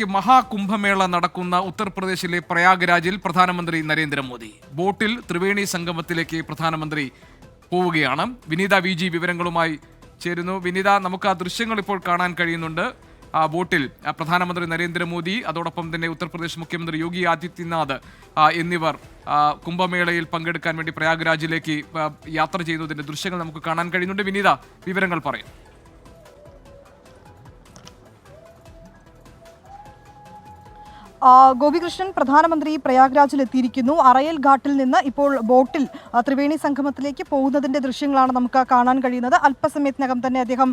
മഹാകുംഭമേള നടക്കുന്ന ഉത്തർപ്രദേശിലെ പ്രയാഗ്രാജിൽ പ്രധാനമന്ത്രി നരേന്ദ്രമോദി ബോട്ടിൽ ത്രിവേണി സംഗമത്തിലേക്ക് പ്രധാനമന്ത്രി പോവുകയാണ്. വിനീത വി.ജി. വിവരങ്ങളുമായി ചേരുന്നു. വിനീത, നമുക്ക് ആ ദൃശ്യങ്ങൾ ഇപ്പോൾ കാണാൻ കഴിയുന്നുണ്ട്. ആ ബോട്ടിൽ പ്രധാനമന്ത്രി നരേന്ദ്രമോദി, അതോടൊപ്പം തന്നെ ഉത്തർപ്രദേശ് മുഖ്യമന്ത്രി യോഗി ആദിത്യനാഥ് എന്നിവർ കുംഭമേളയിൽ പങ്കെടുക്കാൻ വേണ്ടി പ്രയാഗ്രാജിലേക്ക് യാത്ര ചെയ്യുന്നതിന്റെ ദൃശ്യങ്ങൾ നമുക്ക് കാണാൻ കഴിയുന്നുണ്ട്. വിനീത, വിവരങ്ങൾ പറയും. ഗോപികൃഷ്ണൻ, പ്രധാനമന്ത്രി പ്രയാഗ്രാജിൽ എത്തിയിരിക്കുന്നു. അറയൽ ഘാട്ടിൽ നിന്ന് ഇപ്പോൾ ബോട്ടിൽ ത്രിവേണി സംഗമത്തിലേക്ക് പോകുന്നതിന്റെ ദൃശ്യങ്ങളാണ് നമുക്ക് കാണാൻ കഴിയുന്നത്. അല്പസമയത്തിനകം തന്നെ അദ്ദേഹം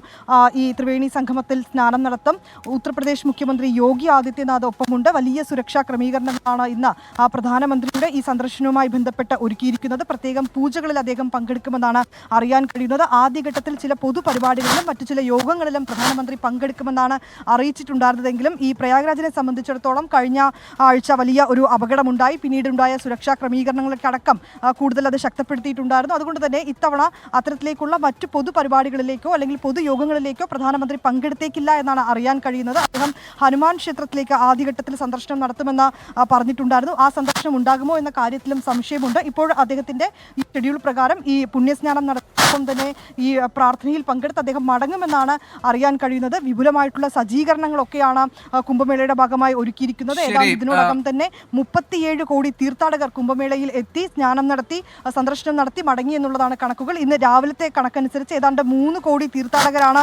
ഈ ത്രിവേണി സംഗമത്തിൽ സ്നാനം നടത്തും. ഉത്തർപ്രദേശ് മുഖ്യമന്ത്രി യോഗി ആദിത്യനാഥ് ഒപ്പമുണ്ട്. വലിയ സുരക്ഷാ ക്രമീകരണങ്ങളാണ് ഇന്ന് പ്രധാനമന്ത്രിയുടെ ഈ സന്ദർശനവുമായി ബന്ധപ്പെട്ട് ഒരുക്കിയിരിക്കുന്നത്. പ്രത്യേകം പൂജകളിൽ അദ്ദേഹം പങ്കെടുക്കുമെന്നാണ് അറിയാൻ കഴിയുന്നത്. ആദ്യഘട്ടത്തിൽ ചില പൊതുപരിപാടികളിലും മറ്റു ചില യോഗങ്ങളിലും പ്രധാനമന്ത്രി പങ്കെടുക്കുമെന്നാണ് അറിയിച്ചിട്ടുണ്ടായിരുന്നതെങ്കിലും ഈ പ്രയാഗ്രാജിനെ സംബന്ധിച്ചിടത്തോളം കഴിഞ്ഞ ആഴ്ച വലിയ ഒരു അപകടമുണ്ടായി. പിന്നീടുണ്ടായ സുരക്ഷാ ക്രമീകരണങ്ങൾക്കടക്കം കൂടുതൽ അത് ശക്തിപ്പെടുത്തിയിട്ടുണ്ടായിരുന്നു. അതുകൊണ്ട് തന്നെ ഇത്തവണ അത്തരത്തിലേക്കുള്ള മറ്റു പൊതുപരിപാടികളിലേക്കോ അല്ലെങ്കിൽ പൊതുയോഗങ്ങളിലേക്കോ പ്രധാനമന്ത്രി പങ്കെടുത്തേക്കില്ല എന്നാണ് അറിയാൻ കഴിയുന്നത്. അദ്ദേഹം ഹനുമാൻ ക്ഷേത്രത്തിലേക്ക് ആദ്യഘട്ടത്തിൽ സന്ദർശനം നടത്തുമെന്ന് പറഞ്ഞിട്ടുണ്ടായിരുന്നു. ആ സന്ദർശനം ഉണ്ടാകുമോ എന്ന കാര്യത്തിലും സംശയമുണ്ട്. ഇപ്പോൾ അദ്ദേഹത്തിന്റെ ഈ ഷെഡ്യൂൾ പ്രകാരം ഈ പുണ്യസ്നാനം നടത്തുമ്പോൾ തന്നെ ഈ പ്രാർത്ഥനയിൽ പങ്കെടുത്ത് അദ്ദേഹം മടങ്ങുമെന്നാണ് അറിയാൻ കഴിയുന്നത്. വിപുലമായിട്ടുള്ള സജ്ജീകരണങ്ങളൊക്കെയാണ് കുംഭമേളയുടെ ഭാഗമായി ഒരുക്കിയിരിക്കുന്നത്. ഇതിനോടകം തന്നെ 37 കോടി തീർത്ഥാടകർ കുംഭമേളയിൽ എത്തി സ്നാനം നടത്തി സന്ദർശനം നടത്തി മടങ്ങി എന്നുള്ളതാണ് കണക്കുകൾ. ഇന്ന് രാവിലത്തെ കണക്കനുസരിച്ച് ഏതാണ്ട് 3 കോടി തീർത്ഥാടകരാണ്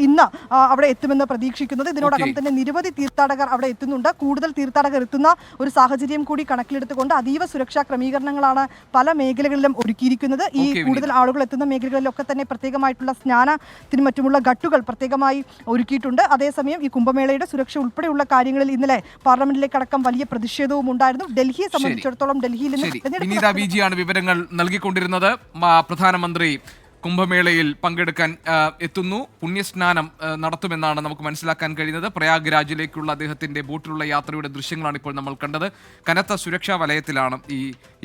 ഇന്ന് അവിടെ എത്തുമെന്ന് പ്രതീക്ഷിക്കുന്നത്. ഇതിനോടകം തന്നെ നിരവധി തീർത്ഥാടകർ അവിടെ എത്തുന്നുണ്ട്. കൂടുതൽ തീർത്ഥാടകർ എത്തുന്ന ഒരു സാഹചര്യം കൂടി കണക്കിലെടുത്തുകൊണ്ട് അതീവ സുരക്ഷാ ക്രമീകരണങ്ങളാണ് പല മേഖലകളിലും ഒരുക്കിയിരിക്കുന്നത്. ഈ കൂടുതൽ ആളുകൾ എത്തുന്ന മേഖലകളിലൊക്കെ തന്നെ പ്രത്യേകമായിട്ടുള്ള സ്നാനത്തിനും മറ്റുമുള്ള ഘട്ടുകൾ പ്രത്യേകമായി ഒരുക്കിയിട്ടുണ്ട്. അതേസമയം ഈ കുംഭമേളയുടെ സുരക്ഷ ഉൾപ്പെടെയുള്ള കാര്യങ്ങളിൽ ഇന്നലെ പാർലമെന്റിലേക്ക് അടക്കം വലിയ പ്രതിഷേധവും ഉണ്ടായിരുന്നു. ഡൽഹിയെ സംബന്ധിച്ചിടത്തോളം ഡൽഹിയിൽ വിനീത വി.ജി. ആണ് വിവരങ്ങൾ നൽകിക്കൊണ്ടിരുന്നത്. പ്രധാനമന്ത്രി കുംഭമേളയിൽ പങ്കെടുക്കാൻ എത്തുന്നു. പുണ്യസ്നാനം നടത്തുമെന്നാണ് നമുക്ക് മനസ്സിലാക്കാൻ കഴിയുന്നത്. പ്രയാഗ്രാജിലേക്കുള്ള അദ്ദേഹത്തിന്റെ ബോട്ടിലുള്ള യാത്രയുടെ ദൃശ്യങ്ങളാണ് ഇപ്പോൾ നമ്മൾ കണ്ടത്. കനത്ത സുരക്ഷാ വലയത്തിലാണ് ഈ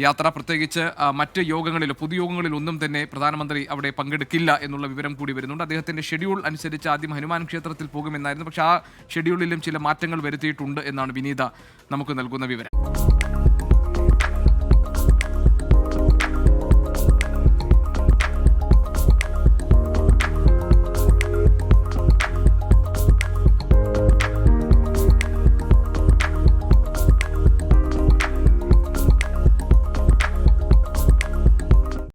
യാത്ര. പ്രത്യേകിച്ച് മറ്റ് യോഗങ്ങളിലോ പൊതുയോഗങ്ങളിൽ ഒന്നും തന്നെ പ്രധാനമന്ത്രി അവിടെ പങ്കെടുക്കില്ല എന്നുള്ള വിവരം കൂടി വരുന്നുണ്ട്. അദ്ദേഹത്തിന്റെ ഷെഡ്യൂൾ അനുസരിച്ച് ആദ്യം ഹനുമാൻ ക്ഷേത്രത്തിൽ പോകുമെന്നായിരുന്നു. പക്ഷേ ആ ഷെഡ്യൂളിലും ചില മാറ്റങ്ങൾ വരുത്തിയിട്ടുണ്ട് എന്നാണ് വിനീത നമുക്ക് നൽകുന്ന വിവരം.